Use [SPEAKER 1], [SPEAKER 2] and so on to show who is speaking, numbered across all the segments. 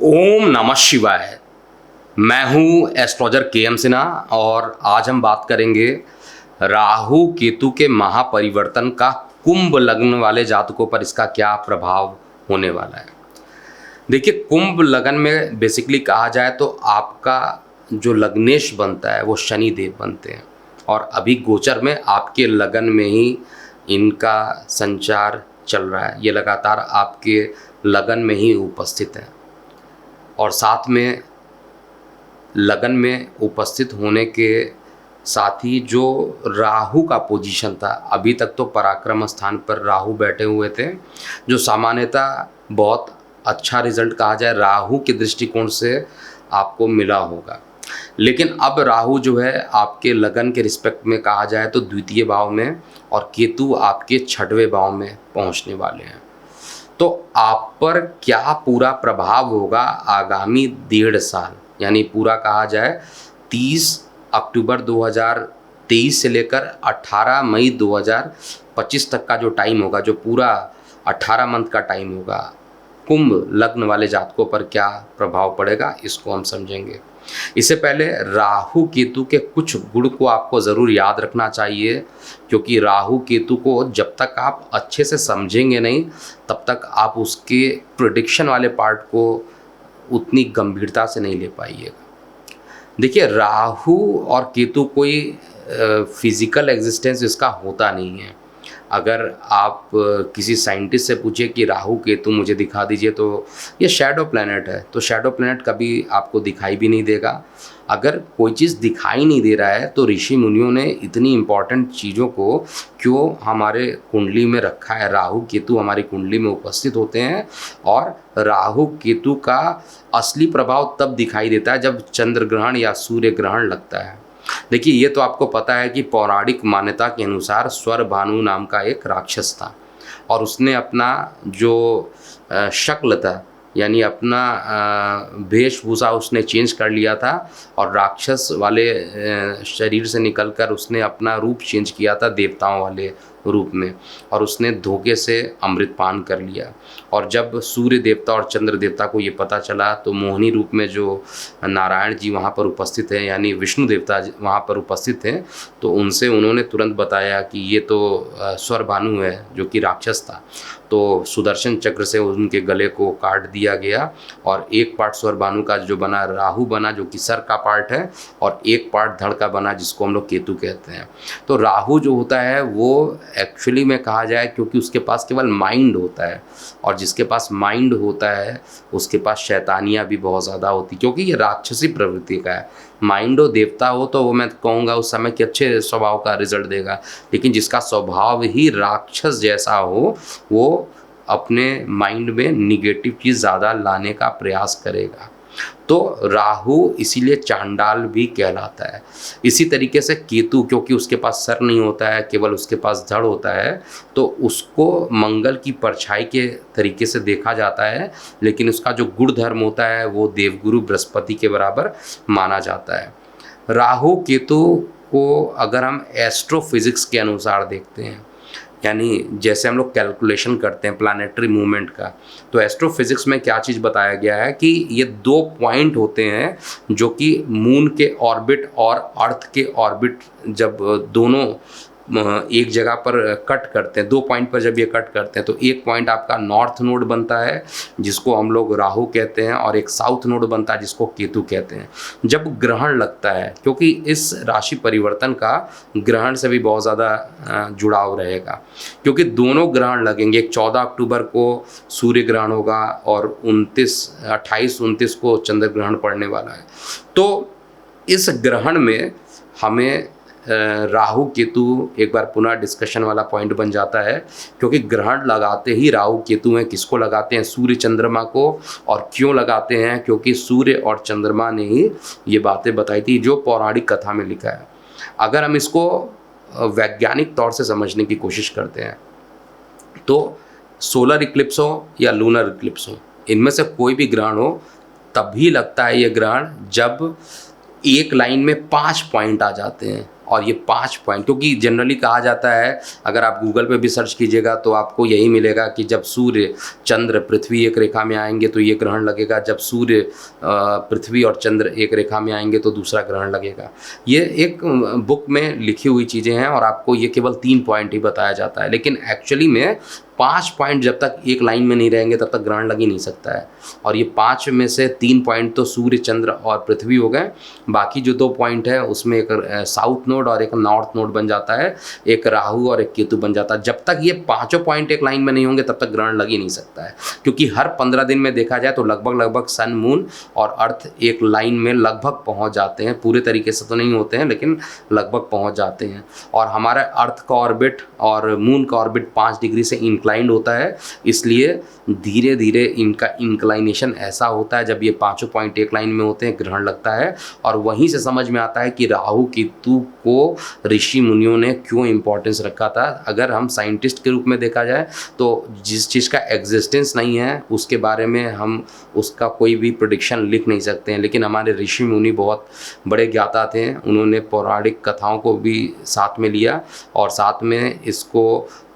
[SPEAKER 1] ओम नमः शिवाय। मैं हूँ एस्ट्रोलॉजर के.एम. सिन्हा और आज हम बात करेंगे राहु केतु के महापरिवर्तन का कुंभ लग्न वाले जातकों पर इसका क्या प्रभाव होने वाला है। देखिए, कुंभ लग्न में बेसिकली कहा जाए तो आपका जो लग्नेश बनता है वो शनि देव बनते हैं और अभी गोचर में आपके लगन में ही इनका संचार चल रहा है। ये लगातार आपके लगन में ही उपस्थित है और साथ में लगन में उपस्थित होने के साथ ही जो राहु का पोजीशन था, अभी तक तो पराक्रम स्थान पर राहु बैठे हुए थे, जो सामान्यतः बहुत अच्छा रिजल्ट कहा जाए राहु के दृष्टिकोण से आपको मिला होगा। लेकिन अब राहु जो है आपके लगन के रिस्पेक्ट में कहा जाए तो द्वितीय भाव में और केतु आपके छठवें भाव में पहुंचने वाले हैं। तो आप पर क्या पूरा प्रभाव होगा आगामी 1.5 साल, यानी पूरा कहा जाए 30 अक्टूबर 2023 से लेकर 18 मई 2025 तक का जो टाइम होगा, जो पूरा 18 मंथ का टाइम होगा, कुंभ लग्न वाले जातकों पर क्या प्रभाव पड़ेगा इसको हम समझेंगे। इससे पहले राहु केतु के कुछ गुण को आपको ज़रूर याद रखना चाहिए, क्योंकि राहु केतु को जब तक आप अच्छे से समझेंगे नहीं तब तक आप उसके प्रेडिक्शन वाले पार्ट को उतनी गंभीरता से नहीं ले पाइएगा। देखिए, राहु और केतु कोई फिजिकल एग्जिस्टेंस इसका होता नहीं है। अगर आप किसी साइंटिस्ट से पूछे कि राहु केतु मुझे दिखा दीजिए तो ये शैडो प्लैनेट है, तो शैडो प्लैनेट कभी आपको दिखाई भी नहीं देगा। अगर कोई चीज़ दिखाई नहीं दे रहा है तो ऋषि मुनियों ने इतनी इम्पॉर्टेंट चीज़ों को क्यों हमारे कुंडली में रखा है। राहु केतु हमारी कुंडली में उपस्थित होते हैं और राहु केतु का असली प्रभाव तब दिखाई देता है जब चंद्र ग्रहण या सूर्य ग्रहण लगता है। देखिए, ये तो आपको पता है कि पौराणिक मान्यता के अनुसार स्वर भानु नाम का एक राक्षस था और उसने अपना जो शक्ल था, यानी अपना वेशभूषा उसने चेंज कर लिया था और राक्षस वाले शरीर से निकलकर उसने अपना रूप चेंज किया था देवताओं वाले रूप में, और उसने धोखे से अमृत पान कर लिया। और जब सूर्य देवता और चंद्र देवता को ये पता चला तो मोहिनी रूप में जो नारायण जी वहाँ पर उपस्थित हैं, यानी विष्णु देवता वहाँ पर उपस्थित हैं, तो उनसे उन्होंने तुरंत बताया कि ये तो स्वर भानु है जो कि राक्षस था। तो सुदर्शन चक्र से उनके गले को काट दिया गया और एक पार्ट स्वर भानु का जो बना राहु बना, जो कि सर का पार्ट है, और एक पार्ट धड़ का बना जिसको हम लोग केतु कहते हैं। तो राहु जो होता है वो एक्चुअली में कहा जाए, क्योंकि उसके पास केवल माइंड होता है और जिसके पास माइंड होता है उसके पास शैतानियाँ भी बहुत ज़्यादा होती, क्योंकि ये राक्षसी प्रवृत्ति का है। माइंड हो देवता हो तो वो मैं कहूँगा उस समय कि अच्छे स्वभाव का रिजल्ट देगा, लेकिन जिसका स्वभाव ही राक्षस जैसा हो वो अपने माइंड में निगेटिव चीज़ ज़्यादा लाने का प्रयास करेगा। तो राहु इसीलिए चांडाल भी कहलाता है। इसी तरीके से केतु, क्योंकि उसके पास सर नहीं होता है, केवल उसके पास धड़ होता है, तो उसको मंगल की परछाई के तरीके से देखा जाता है, लेकिन उसका जो गुण धर्म होता है वो देवगुरु बृहस्पति के बराबर माना जाता है। राहु केतु को अगर हम एस्ट्रोफिजिक्स के अनुसार देखते हैं, यानी जैसे हम लोग कैलकुलेशन करते हैं प्लानेटरी मूवमेंट का, तो एस्ट्रोफिजिक्स में क्या चीज़ बताया गया है कि ये 2 पॉइंट होते हैं जो कि मून के ऑर्बिट और अर्थ के ऑर्बिट जब दोनों एक जगह पर कट करते हैं, 2 पॉइंट पर जब ये कट करते हैं तो एक पॉइंट आपका नॉर्थ नोड बनता है जिसको हम लोग राहु कहते हैं और एक साउथ नोड बनता है जिसको केतु कहते हैं। जब ग्रहण लगता है, क्योंकि इस राशि परिवर्तन का ग्रहण से भी बहुत ज़्यादा जुड़ाव रहेगा, क्योंकि दोनों ग्रहण लगेंगे। एक 14 अक्टूबर को सूर्य ग्रहण होगा और 28-29 को चंद्र ग्रहण पड़ने वाला है। तो इस ग्रहण में हमें राहु केतु एक बार पुनः डिस्कशन वाला पॉइंट बन जाता है, क्योंकि ग्रहण लगाते ही राहु केतु हैं। किसको लगाते हैं? सूर्य चंद्रमा को। और क्यों लगाते हैं? क्योंकि सूर्य और चंद्रमा ने ही ये बातें बताई थी जो पौराणिक कथा में लिखा है। अगर हम इसको वैज्ञानिक तौर से समझने की कोशिश करते हैं तो सोलर इक्लिप्स हो या लूनर इक्लिप्स हो, इनमें से कोई भी ग्रहण हो तभी लगता है ये ग्रहण जब एक लाइन में 5 पॉइंट आ जाते हैं। और ये 5 पॉइंट, क्योंकि जनरली कहा जाता है, अगर आप गूगल पे भी सर्च कीजिएगा तो आपको यही मिलेगा कि जब सूर्य चंद्र पृथ्वी एक रेखा में आएंगे तो ये ग्रहण लगेगा, जब सूर्य पृथ्वी और चंद्र एक रेखा में आएंगे तो दूसरा ग्रहण लगेगा। ये एक बुक में लिखी हुई चीज़ें हैं और आपको ये केवल 3 पॉइंट ही बताया जाता है, लेकिन एक्चुअली में 5 पॉइंट जब तक एक लाइन में नहीं रहेंगे तब तक ग्रहण लग ही नहीं सकता है। और ये 5 में से 3 पॉइंट तो सूर्य चंद्र और पृथ्वी हो गए, बाकी जो 2 पॉइंट है उसमें एक साउथ नोड और एक नॉर्थ नोड बन जाता है, एक राहु और एक केतु बन जाता है। जब तक ये 5 पॉइंट एक लाइन में नहीं होंगे तब तक ग्रहण लग ही नहीं सकता है, क्योंकि हर 15 दिन में देखा जाए तो लगभग सन, मून और अर्थ एक लाइन में लगभग पहुंच जाते हैं। पूरे तरीके से तो नहीं होते हैं लेकिन लगभग पहुंच जाते हैं। और हमारा अर्थ का ऑर्बिट और मून का ऑर्बिट 5 डिग्री से इंक्लाइंड होता है, इसलिए धीरे धीरे इनका इंक्लाइनेशन ऐसा होता है, जब ये 5 पॉइंट एक लाइन में होते हैं ग्रहण लगता है। और वहीं से समझ में आता है कि राहु केतु को ऋषि मुनियों ने क्यों इंपॉर्टेंस रखा था। अगर हम साइंटिस्ट के रूप में देखा जाए तो जिस चीज़ का एग्जिस्टेंस नहीं है उसके बारे में हम उसका कोई भी प्रेडिक्शन लिख नहीं सकते हैं, लेकिन हमारे ऋषि मुनि बहुत बड़े ज्ञाता थे, उन्होंने पौराणिक कथाओं को भी साथ में लिया और साथ में इसको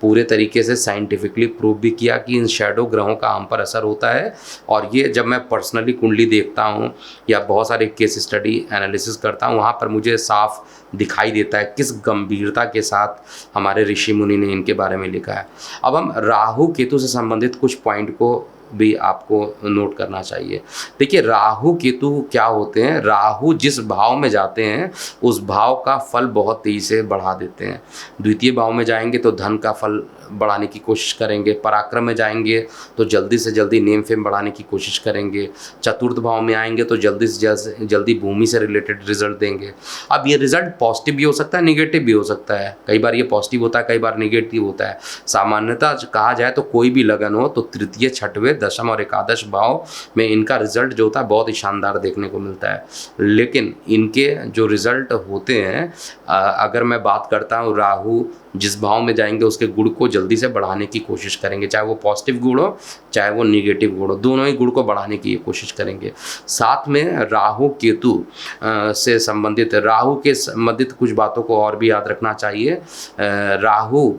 [SPEAKER 1] पूरे तरीके से साइंटिफिकली प्रूव भी किया कि इन शैडो ग्रहों का हम पर असर होता है। और ये जब मैं पर्सनली कुंडली देखता हूँ या बहुत सारे केस स्टडी एनालिसिस करता हूँ, वहाँ पर मुझे साफ दिखाई देता है किस गंभीरता के साथ हमारे ऋषि मुनि ने इनके बारे में लिखा है। अब हम राहु केतु से संबंधित कुछ पॉइंट को भी आपको नोट करना चाहिए। देखिए, राहु केतु क्या होते हैं, राहु जिस भाव में जाते हैं उस भाव का फल बहुत तेजी से बढ़ा देते हैं। द्वितीय भाव में जाएंगे तो धन का फल बढ़ाने की कोशिश करेंगे, पराक्रम में जाएंगे तो जल्दी से जल्दी नेम फेम बढ़ाने की कोशिश करेंगे, चतुर्थ भाव में आएंगे तो जल्दी से जल्दी भूमि से रिलेटेड रिजल्ट देंगे। अब ये रिजल्ट पॉजिटिव भी हो सकता है, निगेटिव भी हो सकता है। कई बार ये पॉजिटिव होता है, कई बार निगेटिव होता है। सामान्यतः कहा जाए तो कोई भी लगन हो तो तृतीय, छठवें, दशम और एकादश भाव में इनका रिजल्ट जो होता है बहुत ही शानदार देखने को मिलता है। लेकिन इनके जो रिजल्ट होते हैं, अगर मैं बात करता हूँ, राहु जिस भाव में जाएंगे उसके गुण को जल्दी से बढ़ाने की कोशिश करेंगे, चाहे वो पॉजिटिव गुण हो चाहे वो निगेटिव गुण हो, दोनों ही गुण को बढ़ाने की कोशिश करेंगे। साथ में राहु केतु से संबंधित, राहु के संबंधित कुछ बातों को और भी याद रखना चाहिए। राहु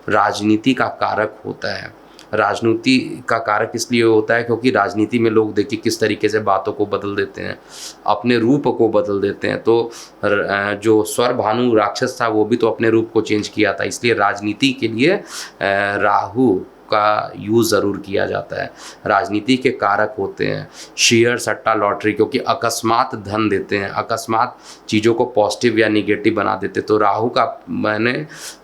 [SPEAKER 1] राजनीति का कारक होता है। राजनीति का कारक इसलिए होता है क्योंकि राजनीति में लोग देखिए किस तरीके से बातों को बदल देते हैं, अपने रूप को बदल देते हैं। तो जो स्वर भानु राक्षस था वो भी तो अपने रूप को चेंज किया था, इसलिए राजनीति के लिए राहु का यूज़ ज़रूर किया जाता है। राजनीति के कारक होते हैं शेयर, सट्टा, लॉटरी, क्योंकि अकस्मात धन देते हैं, अकस्मात चीज़ों को पॉजिटिव या निगेटिव बना देते हैं। तो राहु का मैंने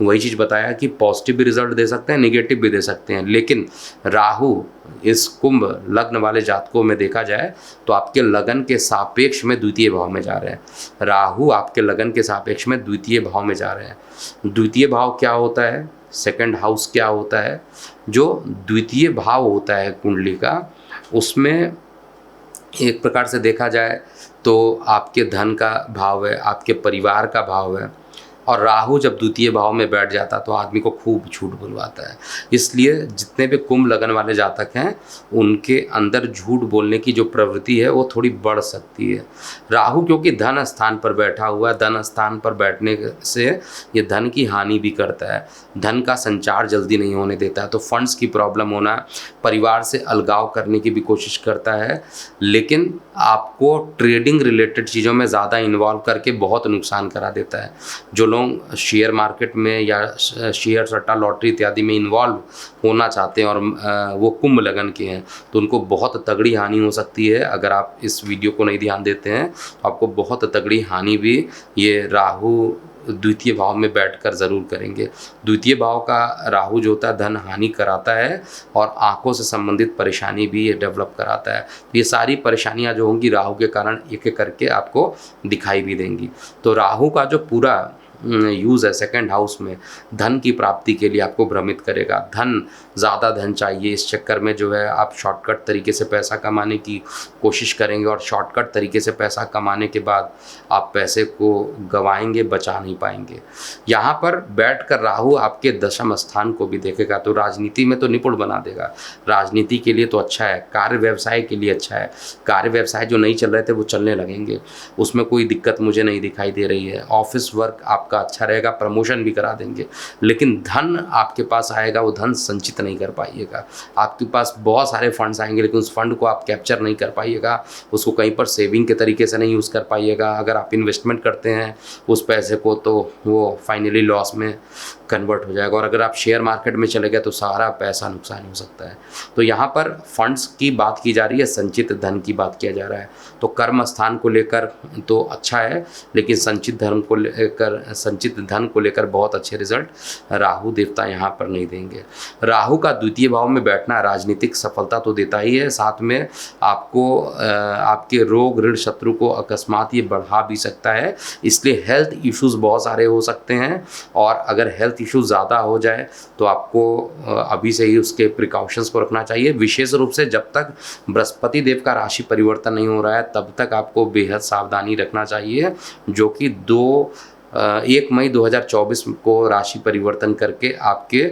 [SPEAKER 1] वही चीज़ बताया कि पॉजिटिव भी रिजल्ट दे सकते हैं, निगेटिव भी दे सकते हैं। लेकिन राहु इस कुंभ लग्न वाले जातकों में देखा जाए तो आपके लगन के सापेक्ष में द्वितीय भाव में जा रहे हैं। राहु आपके लगन के सापेक्ष में द्वितीय भाव में जा रहे हैं। द्वितीय भाव क्या होता है, सेकंड हाउस क्या होता है? जो द्वितीय भाव होता है कुंडली का, उसमें एक प्रकार से देखा जाए तो आपके धन का भाव है, आपके परिवार का भाव है। और राहु जब द्वितीय भाव में बैठ जाता तो आदमी को खूब झूठ बुलवाता है। इसलिए जितने भी कुंभ लगन वाले जातक हैं उनके अंदर झूठ बोलने की जो प्रवृत्ति है वो थोड़ी बढ़ सकती है। राहु क्योंकि धन स्थान पर बैठा हुआ है, धन स्थान पर बैठने से ये धन की हानि भी करता है, धन का संचार जल्दी नहीं होने देता है। तो फंड्स की प्रॉब्लम होना, परिवार से अलगाव करने की भी कोशिश करता है, लेकिन आपको ट्रेडिंग रिलेटेड चीज़ों में ज़्यादा इन्वॉल्व करके बहुत नुकसान करा देता है। जो लोग शेयर मार्केट में या शेयर, सट्टा, लॉटरी इत्यादि में इन्वॉल्व होना चाहते हैं और वो कुंभ लगन के हैं तो उनको बहुत तगड़ी हानि हो सकती है। अगर आप इस वीडियो को नहीं ध्यान देते हैं तो आपको बहुत तगड़ी हानि भी ये राहु द्वितीय भाव में बैठकर ज़रूर करेंगे। द्वितीय भाव का राहु जो होता है धन हानि कराता है और आंखों से संबंधित परेशानी भी ये डेवलप कराता है। तो ये सारी परेशानियां जो होंगी राहु के कारण एक एक करके आपको दिखाई भी देंगी। तो राहु का जो पूरा यूज़ है सेकंड हाउस में धन की प्राप्ति के लिए आपको भ्रमित करेगा। धन, ज़्यादा धन चाहिए, इस चक्कर में जो है आप शॉर्टकट तरीके से पैसा कमाने की कोशिश करेंगे और शॉर्टकट तरीके से पैसा कमाने के बाद आप पैसे को गंवाएंगे, बचा नहीं पाएंगे। यहाँ पर बैठकर राहु आपके दशम स्थान को भी देखेगा तो राजनीति में तो निपुण बना देगा। राजनीति के लिए तो अच्छा है, कार्य व्यवसाय के लिए अच्छा है। कार्य व्यवसाय जो नहीं चल रहे थे वो चलने लगेंगे, उसमें कोई दिक्कत मुझे नहीं दिखाई दे रही है। ऑफिस वर्क आप आपका अच्छा रहेगा, प्रमोशन भी करा देंगे, लेकिन धन आपके पास आएगा वो धन संचित नहीं कर पाइएगा। आपके पास बहुत सारे फंड्स आएंगे लेकिन उस फंड को आप कैप्चर नहीं कर पाइएगा, उसको कहीं पर सेविंग के तरीके से नहीं यूज़ कर पाइएगा। अगर आप इन्वेस्टमेंट करते हैं उस पैसे को तो वो फाइनली लॉस में कन्वर्ट हो जाएगा, और अगर आप शेयर मार्केट में चले गए तो सारा पैसा नुकसान हो सकता है। तो यहाँ पर फंड्स की बात की जा रही है, संचित धन की बात किया जा रहा है। तो कर्म स्थान को लेकर तो अच्छा है, लेकिन संचित धन को लेकर बहुत अच्छे रिजल्ट राहु देवता यहाँ पर नहीं देंगे। राहु का द्वितीय भाव में बैठना राजनीतिक सफलता तो देता ही है, साथ में आपको आपके रोग ऋण शत्रु को अकस्मात ये बढ़ा भी सकता है, इसलिए हेल्थ इश्यूज़ बहुत सारे हो सकते हैं। और अगर हेल्थ इशू ज़्यादा हो जाए तो आपको अभी से ही उसके प्रिकॉशंस को रखना चाहिए। विशेष रूप से जब तक बृहस्पति देव का राशि परिवर्तन नहीं हो रहा है तब तक आपको बेहद सावधानी रखना चाहिए, जो कि 1 मई 2024 को राशि परिवर्तन करके आपके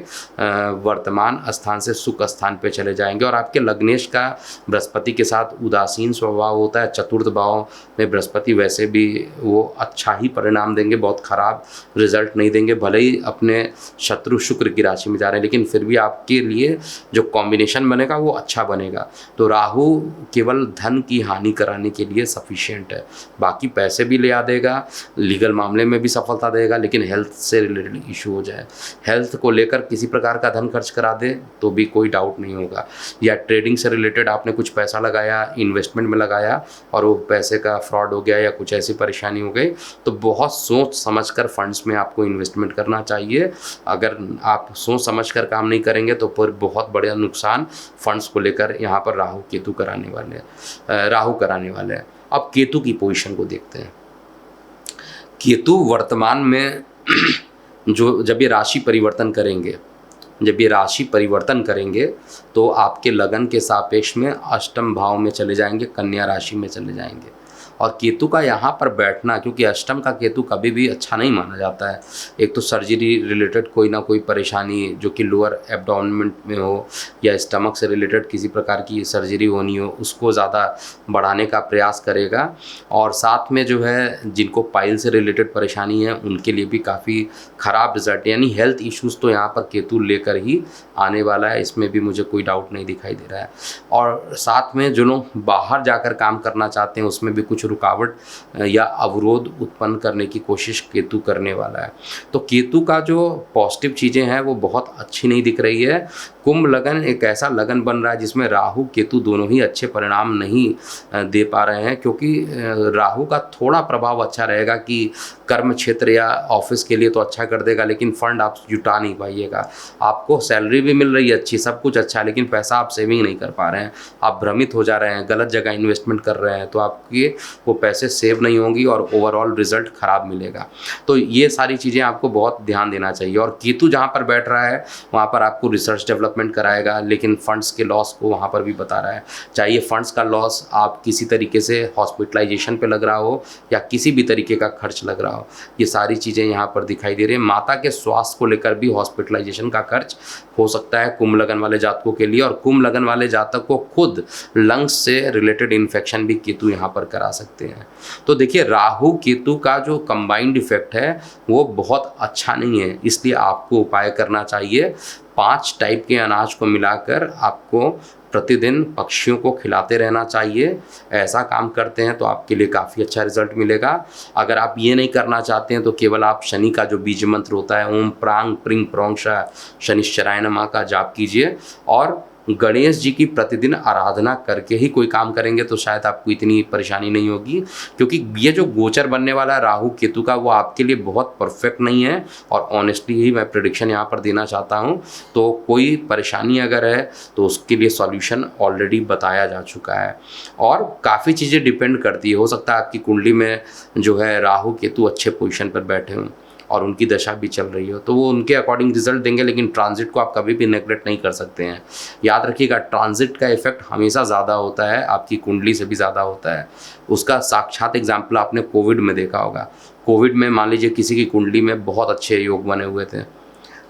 [SPEAKER 1] वर्तमान स्थान से सुख स्थान पे चले जाएंगे। और आपके लग्नेश का बृहस्पति के साथ उदासीन स्वभाव होता है, चतुर्थ भाव में बृहस्पति वैसे भी वो अच्छा ही परिणाम देंगे, बहुत ख़राब रिजल्ट नहीं देंगे। भले ही अपने शत्रु शुक्र की राशि में जा रहे हैं लेकिन फिर भी आपके लिए जो कॉम्बिनेशन बनेगा वो अच्छा बनेगा। तो राहु केवल धन की हानि कराने के लिए सफिशिएंट है, बाकी पैसे भी ले आ देगा, लीगल मामले में भी सफलता देगा, लेकिन हेल्थ से रिलेटेड इशू हो जाए, हेल्थ को लेकर किसी प्रकार का धन खर्च करा दे तो भी कोई डाउट नहीं होगा। या ट्रेडिंग से रिलेटेड आपने कुछ पैसा लगाया, इन्वेस्टमेंट में लगाया और वो पैसे का फ्रॉड हो गया या कुछ ऐसी परेशानी हो गई, तो बहुत सोच समझकर फंड्स में आपको इन्वेस्टमेंट करना चाहिए। अगर आप सोच समझकर काम नहीं करेंगे तो फिर बहुत बड़ा नुकसान फंड्स को लेकर यहाँ पर राहु कराने वाले हैं। अब केतु की पोजीशन को देखते हैं। केतु वर्तमान में जब ये राशि परिवर्तन करेंगे तो आपके लगन के सापेक्ष में अष्टम भाव में चले जाएंगे, कन्या राशि में चले जाएंगे। और केतु का यहाँ पर बैठना, क्योंकि अष्टम का केतु कभी भी अच्छा नहीं माना जाता है। एक तो सर्जरी रिलेटेड कोई ना कोई परेशानी जो कि लोअर एब्डोमेन में हो या स्टमक से रिलेटेड किसी प्रकार की सर्जरी होनी हो, उसको ज़्यादा बढ़ाने का प्रयास करेगा। और साथ में जो है जिनको पाइल से रिलेटेड परेशानी है उनके लिए भी काफ़ी ख़राब रिजल्ट, यानी हेल्थ इश्यूज़ तो यहाँ पर केतु लेकर ही आने वाला है, इसमें भी मुझे कोई डाउट नहीं दिखाई दे रहा है। और साथ में जो लोग बाहर जाकर काम करना चाहते हैं उसमें भी कुछ रुकावट या अवरोध उत्पन्न करने की कोशिश केतु करने वाला है। तो केतु का जो पॉजिटिव चीज़ें हैं वो बहुत अच्छी नहीं दिख रही है। कुंभ लगन एक ऐसा लगन बन रहा है जिसमें राहु केतु दोनों ही अच्छे परिणाम नहीं दे पा रहे हैं, क्योंकि राहु का थोड़ा प्रभाव अच्छा रहेगा कि कर्म क्षेत्र या ऑफिस के लिए तो अच्छा कर देगा, लेकिन फंड आप जुटा नहीं पाइएगा। आपको सैलरी भी मिल रही है अच्छी, सब कुछ अच्छा है, लेकिन पैसा आप सेविंग नहीं कर पा रहे हैं, आप भ्रमित हो जा रहे हैं, गलत जगह इन्वेस्टमेंट कर रहे हैं, तो आपके वो पैसे सेव नहीं होंगी और ओवरऑल रिजल्ट खराब मिलेगा। तो ये सारी चीज़ें आपको बहुत ध्यान देना चाहिए। और केतु जहाँ पर बैठ रहा है वहाँ पर आपको रिसर्च डेवलपमेंट कराएगा, लेकिन फंड्स के लॉस को वहाँ पर भी बता रहा है। चाहे फंड्स का लॉस आप किसी तरीके से हॉस्पिटलाइजेशन पे लग रहा हो या किसी भी तरीके का खर्च लग रहा हो, ये सारी चीज़ें यहाँ पर दिखाई दे रही है। माता के स्वास्थ्य को लेकर भी हॉस्पिटलाइजेशन का खर्च हो सकता है कुंभ लगन वाले जातकों के लिए। और कुंभ लगन वाले जातक को खुद लंग्स से रिलेटेड इन्फेक्शन भी केतु यहाँ पर करा सकते हैं। तो देखिए, राहु केतु का जो कंबाइंड इफेक्ट है वो बहुत अच्छा नहीं है, इसलिए आपको उपाय करना चाहिए। 5 टाइप के अनाज को मिलाकर आपको प्रतिदिन पक्षियों को खिलाते रहना चाहिए। ऐसा काम करते हैं तो आपके लिए काफ़ी अच्छा रिजल्ट मिलेगा। अगर आप ये नहीं करना चाहते हैं तो केवल आप शनि का जो बीज मंत्र होता है ओम प्रांग प्रिंग प्रोंशा शनिश्चराय नमः का जाप कीजिए, और गणेश जी की प्रतिदिन आराधना करके ही कोई काम करेंगे तो शायद आपको इतनी परेशानी नहीं होगी, क्योंकि ये जो गोचर बनने वाला है राहु केतु का वो आपके लिए बहुत परफेक्ट नहीं है। और ऑनेस्टली ही मैं प्रेडिक्शन यहाँ पर देना चाहता हूँ। तो कोई परेशानी अगर है तो उसके लिए सॉल्यूशन ऑलरेडी बताया जा चुका है, और काफ़ी चीज़ें डिपेंड करती है। हो सकता है आपकी कुंडली में जो है राहु केतु अच्छे पोजीशन पर बैठे हों और उनकी दशा भी चल रही हो, तो वो उनके अकॉर्डिंग रिजल्ट देंगे, लेकिन ट्रांजिट को आप कभी भी नेगलेक्ट नहीं कर सकते हैं। याद रखिएगा, ट्रांजिट का इफेक्ट हमेशा ज़्यादा होता है, आपकी कुंडली से भी ज़्यादा होता है। उसका साक्षात एग्जाम्पल आपने कोविड में देखा होगा। कोविड में मान लीजिए किसी की कुंडली में बहुत अच्छे योग बने हुए थे,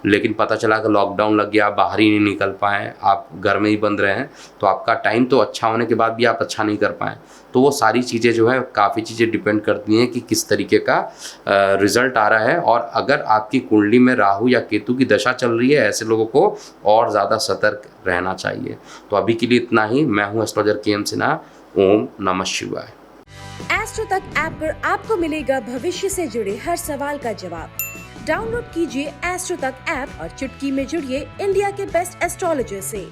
[SPEAKER 1] लेकिन पता चला कि लॉकडाउन लग गया, बाहर ही नहीं निकल पाए, आप घर में ही बंद रहे हैं, तो आपका टाइम तो अच्छा होने के बाद भी आप अच्छा नहीं कर पाएँ। तो वो सारी चीज़ें जो है काफ़ी चीज़ें डिपेंड करती हैं कि किस तरीके का रिज़ल्ट आ रहा है। और अगर आपकी कुंडली में राहु या केतु की दशा चल रही है, ऐसे लोगों को और ज़्यादा सतर्क रहना चाहिए। तो अभी के लिए इतना ही। मैं हूँ एस्ट्रोलॉजर के एम सिन्हा। ओम नमः शिवाय।
[SPEAKER 2] एस्ट्रो तक ऐप पर आपको मिलेगा भविष्य से जुड़े हर सवाल का जवाब। डाउनलोड कीजिए एस्ट्रो तक ऐप और चुटकी में जुड़िए इंडिया के बेस्ट एस्ट्रोलॉजर से।